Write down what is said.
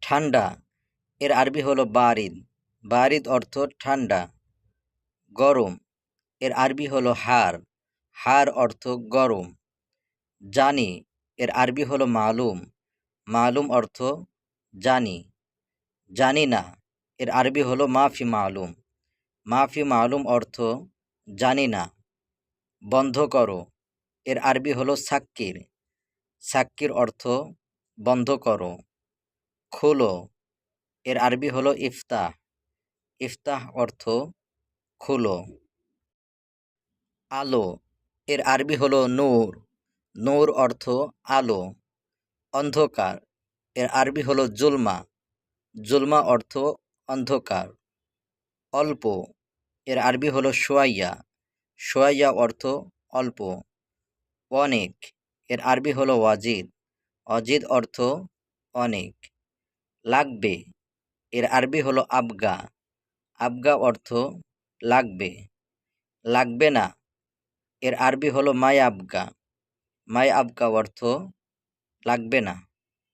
ঠান্ডা এর আরবি হলো বারিদ, বারিদ অর্থ ঠান্ডা। গরম এর আরবি হলো হার, হার অর্থ গরম। জানি এর আরবি হলো মালুম, মালুম অর্থ জানি। জানি না এর আরবি হলো মাফি মালুম, মাফি মালুম অর্থ জানি না। বন্ধ করো এর আরবি হলো সাক্কির, সাক্কির অর্থ বন্ধ করো। খোলো এর আরবি হলো ইফতাহ, ইফতাহ অর্থ খোলো। আলো এর আরবি হলো নূর, নূর অর্থ আলো। অন্ধকার এর আরবি হলো জুলমা, জুলমা অর্থ অন্ধকার। অল্প এর আরবি হলো শোয়াইয়া, শোয়াইয়া অর্থ অল্প। অনেক এর আরবি হলো ওয়াজিদ, অজিদ অর্থ অনেক। লাগবে এর আরবি হলো আবগা, আবগা অর্থ লাগবে। লাগবে না এর আরবি হলো মাই আবগা, মাই আবগা অর্থ লাগবে না।